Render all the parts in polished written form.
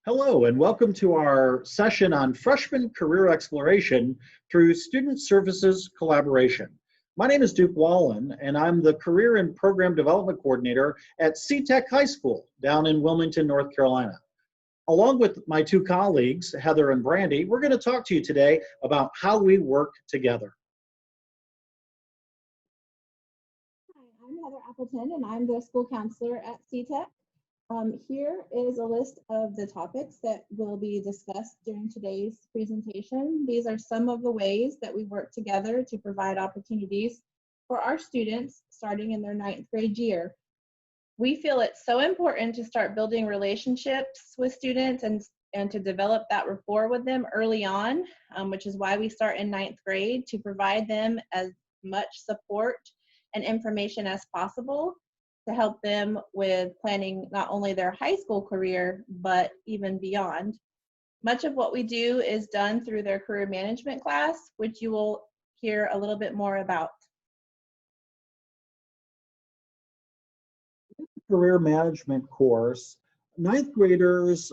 Hello, and welcome to our session on freshman career exploration through student services collaboration. My name is Duke Wallen, and I'm the Career and Program Development Coordinator at CTEC High School down in Wilmington, North Carolina. Along with my two colleagues, Heather and Brandy, we're going to talk to you today about how we work together. Hi, I'm Heather Appleton, and I'm the school counselor at CTEC. Here is a list of the topics that will be discussed during today's presentation. These are some of the ways that we work together to provide opportunities for our students starting in their 9th grade year. We feel it's so important to start building relationships with students and to develop that rapport with them early on, which is why we start in 9th grade to provide them as much support and information as possible to help them with planning not only their high school career, but even beyond. Much of what we do is done through their career management class, which you will hear a little bit more about. Career management course, 9th graders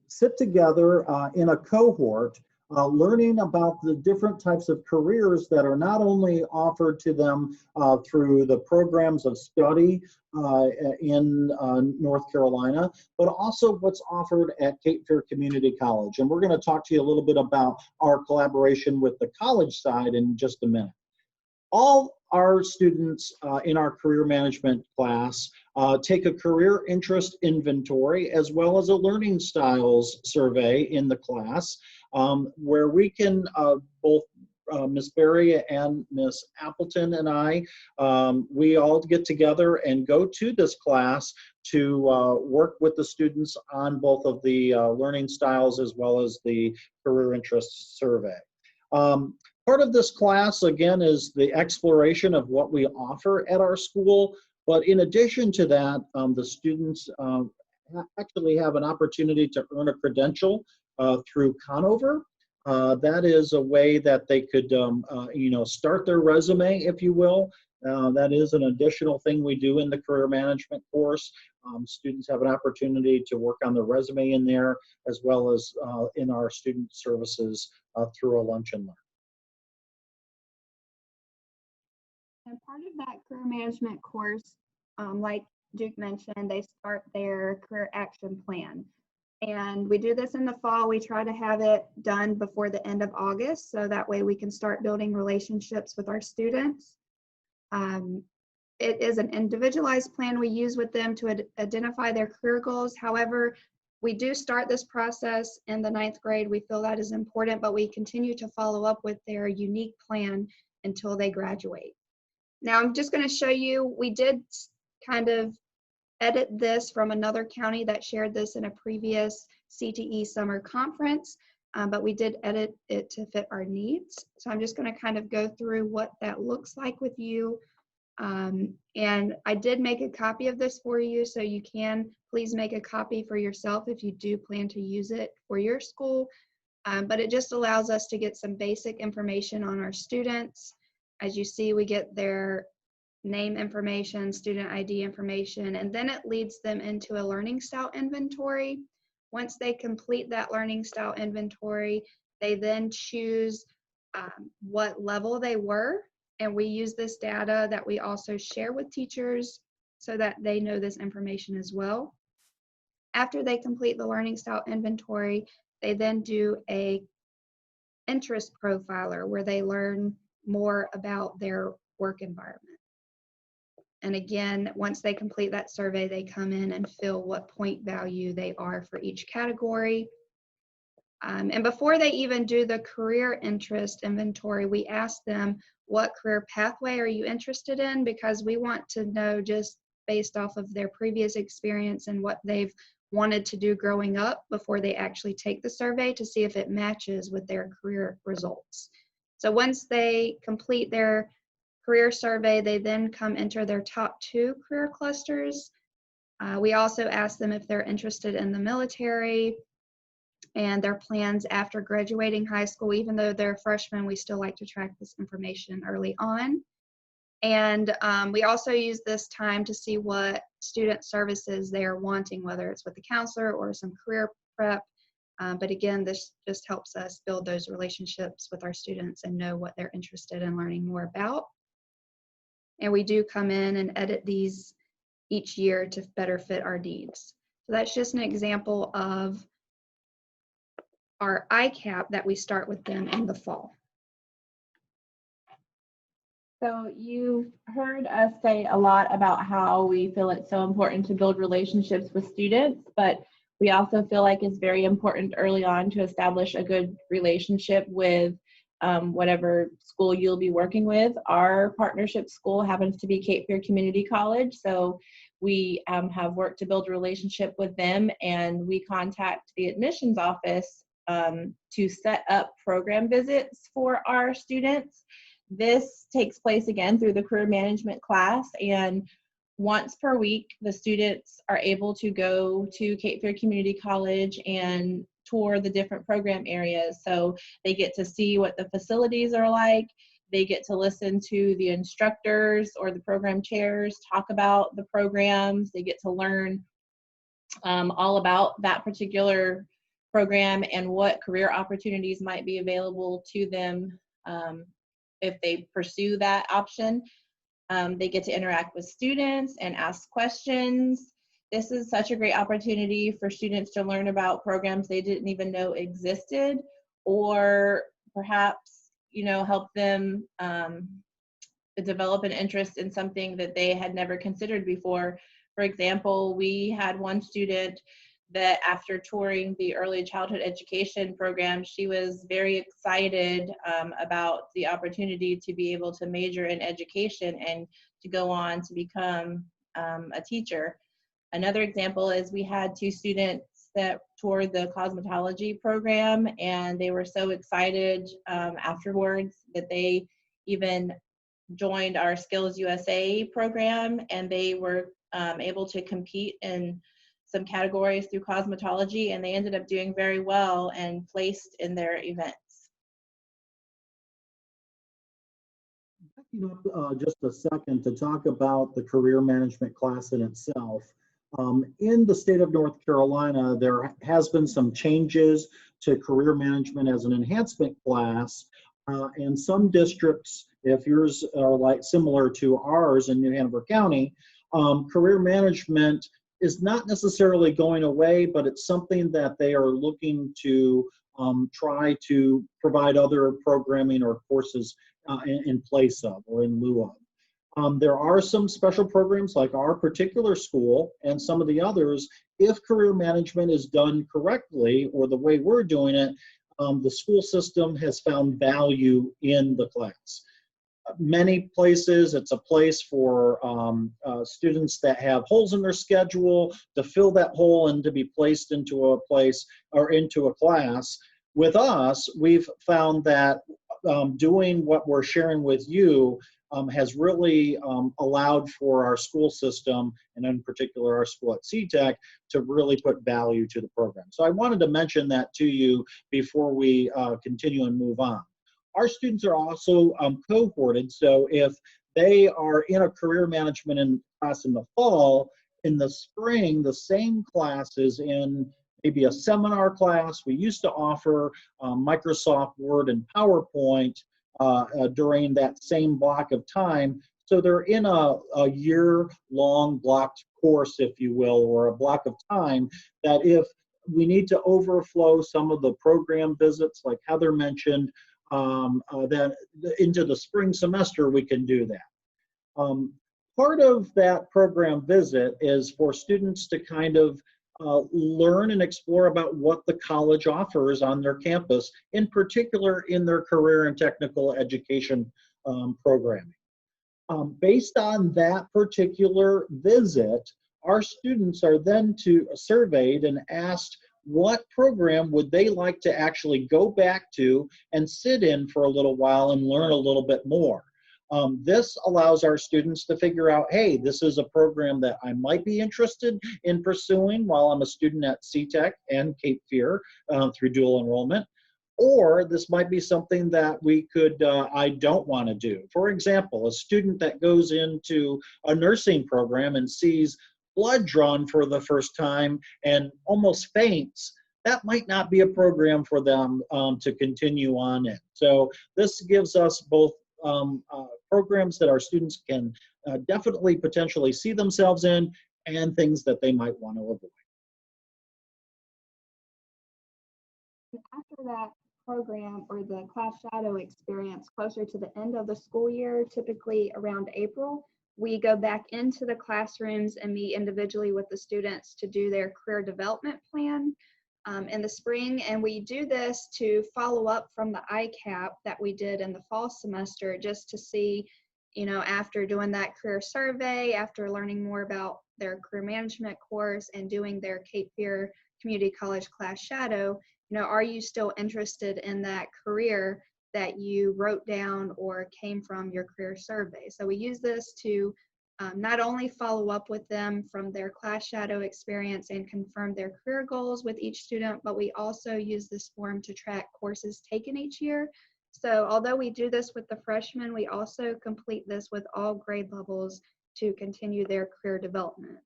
sit together in a cohort learning about the different types of careers that are not only offered to them through the programs of study in North Carolina, but also what's offered at Cape Fear Community College. And we're going to talk to you a little bit about our collaboration with the college side in just a minute. All our students in our career management class take a career interest inventory as well as a learning styles survey in the class where we can both Miss Berry and Miss Appleton and I, we all get together and go to this class to work with the students on both of the learning styles as well as the career interest survey. Part of this class, again, is the exploration of what we offer at our school. But in addition to that, the students actually have an opportunity to earn a credential through Conover. That is a way that they could, start their resume, if you will. That is an additional thing we do in the career management course. Students have an opportunity to work on the resume in there, as well as in our student services through a lunch and learn. And part of that career management course, like Duke mentioned, they start their career action plan. And we do this in the fall. We try to have it done before the end of August, so that way we can start building relationships with our students. It is an individualized plan we use with them to identify their career goals. However, we do start this process in the 9th grade. We feel that is important, but we continue to follow up with their unique plan until they graduate. Now I'm just going to show you, we did kind of edit this from another county that shared this in a previous CTE summer conference, but we did edit it to fit our needs. So I'm just going to kind of go through what that looks like with you. And I did make a copy of this for you, so you can please make a copy for yourself if you do plan to use it for your school. But it just allows us to get some basic information on our students. As you see, we get their name information, student ID information, and then it leads them into a learning style inventory. Once they complete that learning style inventory, they then choose what level they were, and we use this data that we also share with teachers so that they know this information as well. After they complete the learning style inventory, they then do a interest profiler where they learn more about their work environment. And again, once they complete that survey, they come in and fill what point value they are for each category. And before they even do the career interest inventory, we ask them, what career pathway are you interested in? Because we want to know, just based off of their previous experience and what they've wanted to do growing up before they actually take the survey, to see if it matches with their career results. So once they complete their career survey, they then come enter their top 2 career clusters. We also ask them if they're interested in the military and their plans after graduating high school. Even though they're freshmen, we still like to track this information early on. And we also use this time to see what student services they are wanting, whether it's with the counselor or some career prep. But again, this just helps us build those relationships with our students and know what they're interested in learning more about. And we do come in and edit these each year to better fit our needs. So that's just an example of our ICAP that we start with them in the fall. So you've heard us say a lot about how we feel it's so important to build relationships with students, but we also feel like it's very important early on to establish a good relationship with whatever school you'll be working with. Our partnership school happens to be Cape Fear Community College, so we have worked to build a relationship with them, and we contact the admissions office to set up program visits for our students. This takes place again through the career management class, and once per week, the students are able to go to Cape Fear Community College and tour the different program areas. So they get to see what the facilities are like. They get to listen to the instructors or the program chairs talk about the programs. They get to learn all about that particular program and what career opportunities might be available to them if they pursue that option. They get to interact with students and ask questions. This is such a great opportunity for students to learn about programs they didn't even know existed, or perhaps, help them develop an interest in something that they had never considered before. For example, we had one student that after touring the early childhood education program, she was very excited about the opportunity to be able to major in education and to go on to become a teacher. Another example is we had two students that toured the cosmetology program, and they were so excited afterwards that they even joined our Skills USA program, and they were able to compete in some categories through cosmetology, and they ended up doing very well and placed in their events. Backing up just a second to talk about the career management class in itself. In the state of North Carolina, there has been some changes to career management as an enhancement class, and some districts, if yours are like similar to ours in New Hanover County, career management is not necessarily going away, but it's something that they are looking to try to provide other programming or courses in place of or in lieu of. There are some special programs like our particular school and some of the others. If career management is done correctly or the way we're doing it, the school system has found value in the class. Many places, it's a place for students that have holes in their schedule to fill that hole and to be placed into a place or into a class. With us, we've found that doing what we're sharing with you has really allowed for our school system, and in particular our school at CTEC, to really put value to the program. So I wanted to mention that to you before we continue and move on. Our students are also cohorted, so if they are in a career management class in the fall, in the spring, the same classes in maybe a seminar class. We used to offer Microsoft Word and PowerPoint during that same block of time. So they're in a year-long blocked course, if you will, or a block of time that if we need to overflow some of the program visits, like Heather mentioned, then into the spring semester, we can do that. Part of that program visit is for students to kind of learn and explore about what the college offers on their campus, in particular in their career and technical education programming. Based on that particular visit, our students are then surveyed and asked what program would they like to actually go back to and sit in for a little while and learn a little bit more. This allows our students to figure out, hey, this is a program that I might be interested in pursuing while I'm a student at CTEC and Cape Fear through dual enrollment, or this might be something that we could, I don't want to do. For example, a student that goes into a nursing program and sees blood drawn for the first time and almost faints, that might not be a program for them to continue on in. So this gives us both programs that our students can definitely potentially see themselves in and things that they might want to avoid. After that program or the class shadow experience, closer to the end of the school year, typically around April, we go back into the classrooms and meet individually with the students to do their career development plan in the spring. And we do this to follow up from the ICAP that we did in the fall semester, just to see, you know, after doing that career survey, after learning more about their career management course and doing their Cape Fear Community College class shadow, you know, are you still interested in that career that you wrote down or came from your career survey? So we use this to not only follow up with them from their class shadow experience and confirm their career goals with each student, but we also use this form to track courses taken each year. So although we do this with the freshmen, we also complete this with all grade levels to continue their career development.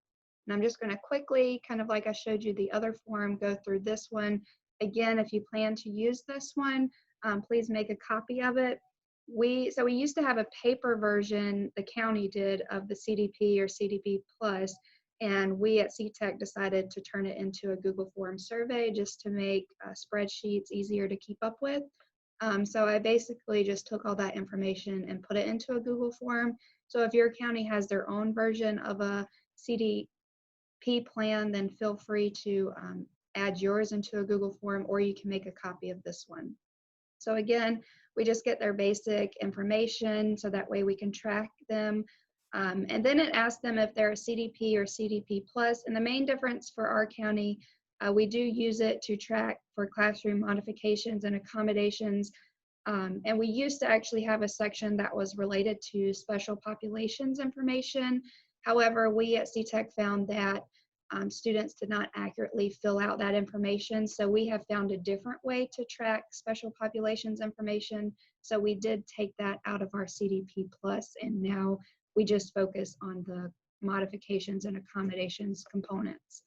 And I'm just going to quickly, kind of like I showed you the other form, go through this one. Again, if you plan to use this one, please make a copy of it. So we used to have a paper version, the county did, of the CDP or CDP Plus, and we at CTEC decided to turn it into a Google Form survey just to make spreadsheets easier to keep up with. So I basically just took all that information and put it into a Google Form. So if your county has their own version of a CDP plan, then feel free to add yours into a Google Form, or you can make a copy of this one. So again, we just get their basic information so that way we can track them. And then it asks them if they're a CDP or CDP Plus. And the main difference for our county, we do use it to track for classroom modifications and accommodations. And we used to actually have a section that was related to special populations information. However, we at CTEC found that students did not accurately fill out that information. So we have found a different way to track special populations information. So we did take that out of our CDP Plus, and now we just focus on the modifications and accommodations components.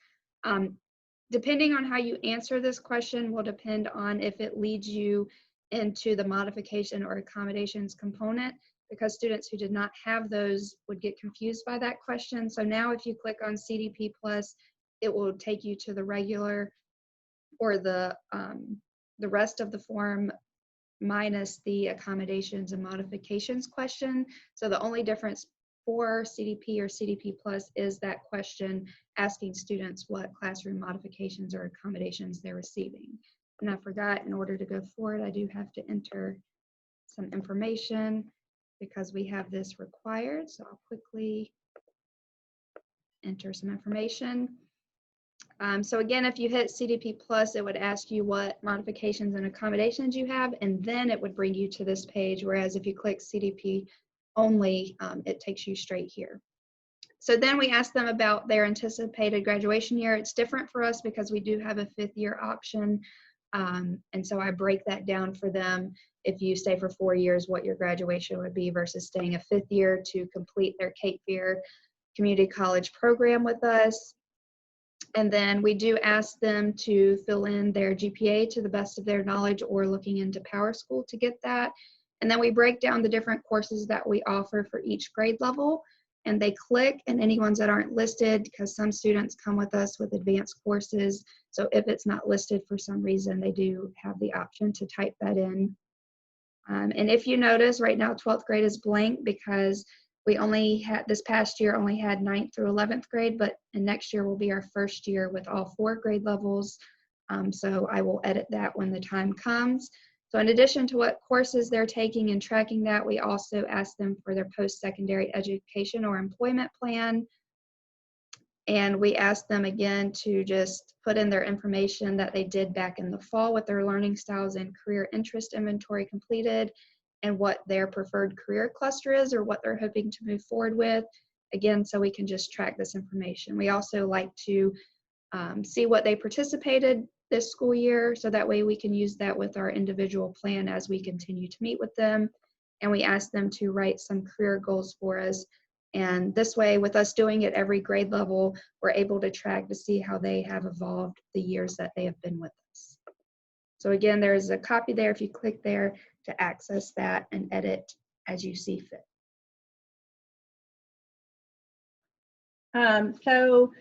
Depending on how you answer this question will depend on if it leads you into the modification or accommodations component, because students who did not have those would get confused by that question. So now if you click on CDP Plus, it will take you to the regular or the rest of the form minus the accommodations and modifications question. So the only difference for CDP or CDP Plus is that question asking students what classroom modifications or accommodations they're receiving. And I forgot, in order to go forward, I do have to enter some information because we have this required. So I'll quickly enter some information. So again, if you hit CDP Plus, it would ask you what modifications and accommodations you have, and then it would bring you to this page. Whereas if you click CDP only, it takes you straight here. So then we ask them about their anticipated graduation year. It's different for us because we do have a 5th year option. And so I break that down for them. If you stay for 4 years, what your graduation would be versus staying a 5th year to complete their Cape Fear Community College program with us. And then we do ask them to fill in their GPA to the best of their knowledge or looking into Power School to get that. And then we break down the different courses that we offer for each grade level. And they click, and any ones that aren't listed, because some students come with us with advanced courses. So if it's not listed for some reason, they do have the option to type that in. And if you notice, right now 12th grade is blank because we only had, this past year only had 9th through 11th grade, but next year will be our first year with all 4 grade levels. So I will edit that when the time comes. So in addition to what courses they're taking and tracking that, we also ask them for their post-secondary education or employment plan. And we ask them again to just put in their information that they did back in the fall with their learning styles and career interest inventory completed, and what their preferred career cluster is or what they're hoping to move forward with. Again, so we can just track this information. We also like to see what they participated this school year, so that way we can use that with our individual plan as we continue to meet with them. And we ask them to write some career goals for us And this way, with us doing it every grade level, we're able to track to see how they have evolved the years that they have been with us. So again, there's a copy there if you click there to access that and edit as you see fit. So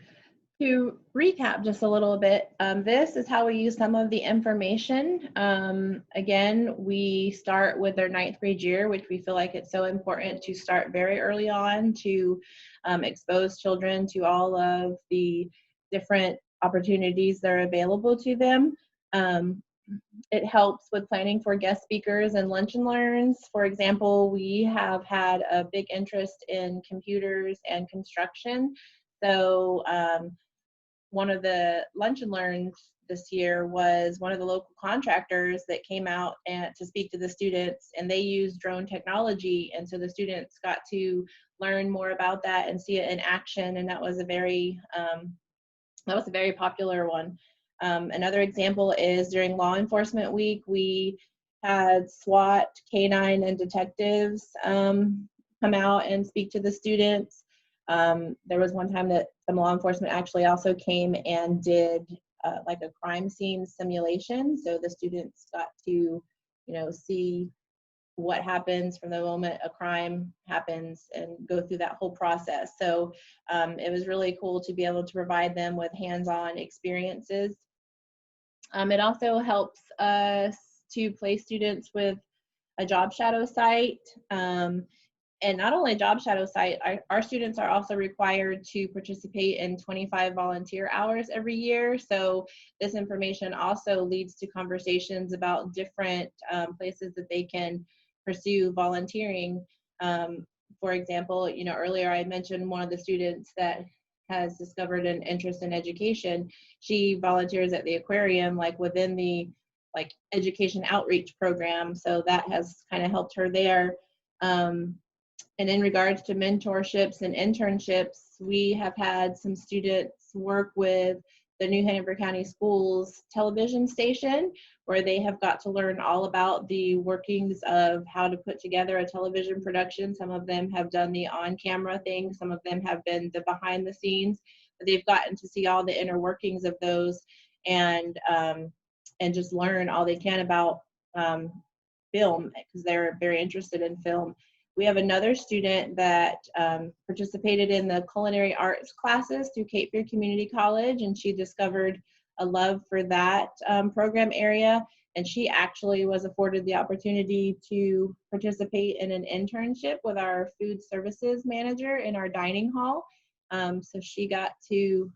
to recap just a little bit, this is how we use some of the information. Again, we start with their 9th grade year, which we feel like it's so important to start very early on to expose children to all of the different opportunities that are available to them. It helps with planning for guest speakers and lunch and learns. For example, we have had a big interest in computers and construction. So one of the lunch and learns this year was one of the local contractors that came out and to speak to the students, and they used drone technology. And so the students got to learn more about that and see it in action. And that was a very popular one. Another example is during Law Enforcement Week, we had SWAT, K-9, and detectives come out and speak to the students. There was one time that some law enforcement actually also came and did like a crime scene simulation. So the students got to, see what happens from the moment a crime happens and go through that whole process. So it was really cool to be able to provide them with hands-on experiences. It also helps us to place students with a job shadow site. And not only a job shadow site, our students are also required to participate in 25 volunteer hours every year. So this information also leads to conversations about different places that they can pursue volunteering. For example, earlier I mentioned one of the students that has discovered an interest in education. She volunteers at the aquarium, like within the education outreach program. So that has kind of helped her there. And in regards to mentorships and internships, we have had some students work with the New Hanover County Schools television station, where they have got to learn all about the workings of how to put together a television production. Some of them have done the on-camera thing, some of them have been the behind the scenes, but they've gotten to see all the inner workings of those and just learn all they can about film, because they're very interested in film. We have another student that participated in the culinary arts classes through Cape Fear Community College, and she discovered a love for that program area. And she actually was afforded the opportunity to participate in an internship with our food services manager in our dining hall. So she got to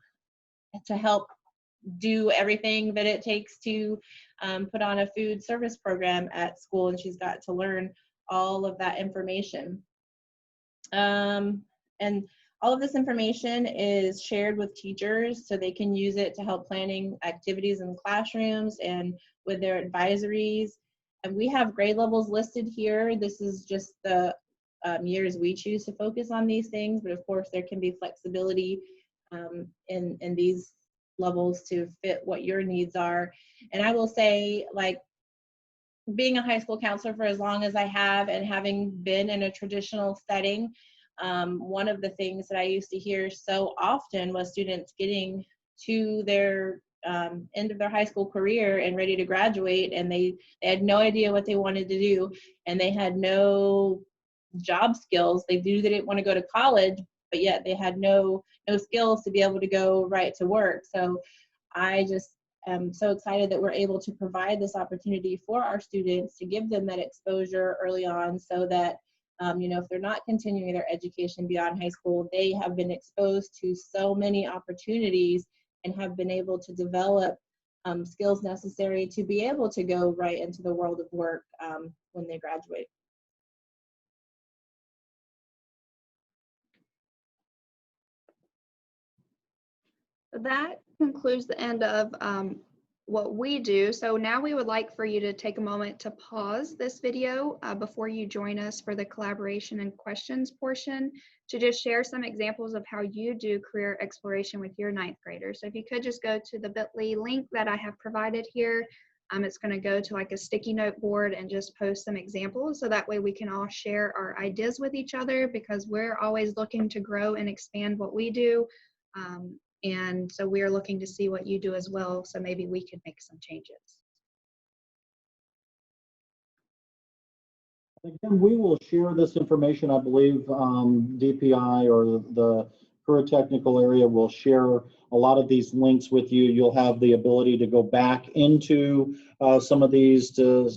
help do everything that it takes to put on a food service program at school, and she's got to learn all of that information. And all of this information is shared with teachers so they can use it to help planning activities in classrooms and with their advisories. And we have grade levels listed here. This is just the years we choose to focus on these things, but of course there can be flexibility in these levels to fit what your needs are. And I will say, being a high school counselor for as long as I have and having been in a traditional setting, one of the things that I used to hear so often was students getting to their end of their high school career and ready to graduate, and they had no idea what they wanted to do, and they had no job skills. They knew they didn't want to go to college, but yet they had no skills to be able to go right to work. So I just am so excited that we're able to provide this opportunity for our students to give them that exposure early on, so that if they're not continuing their education beyond high school, they have been exposed to so many opportunities and have been able to develop skills necessary to be able to go right into the world of work when they graduate. That concludes the end of what we do. So now we would like for you to take a moment to pause this video before you join us for the collaboration and questions portion, to just share some examples of how you do career exploration with your 9th graders. So if you could just go to the bit.ly link that I have provided here, It's going to go to like a sticky note board and just post some examples. So that way we can all share our ideas with each other, because we're always looking to grow and expand what we do. And so we're looking to see what you do as well. So maybe we could make some changes. Again, we will share this information. I believe DPI or the career technical area will share a lot of these links with you. You'll have the ability to go back into some of these to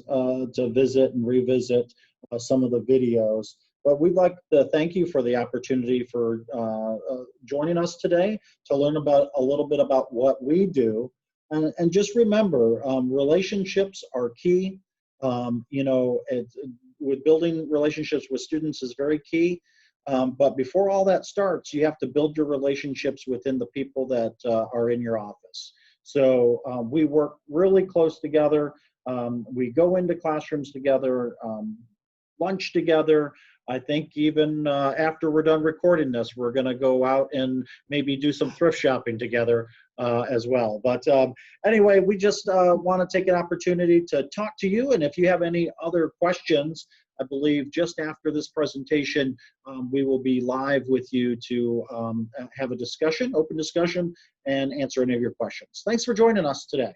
visit and revisit some of the videos. But we'd like to thank you for the opportunity for joining us today to learn about a little bit about what we do. And just remember, relationships are key. With building relationships with students is very key. But before all that starts, you have to build your relationships within the people that are in your office. So we work really close together. We go into classrooms together, lunch together. I think even after we're done recording this, we're going to go out and maybe do some thrift shopping together as well. But anyway, we just want to take an opportunity to talk to you. And if you have any other questions, I believe just after this presentation, we will be live with you to have a discussion, open discussion, and answer any of your questions. Thanks for joining us today.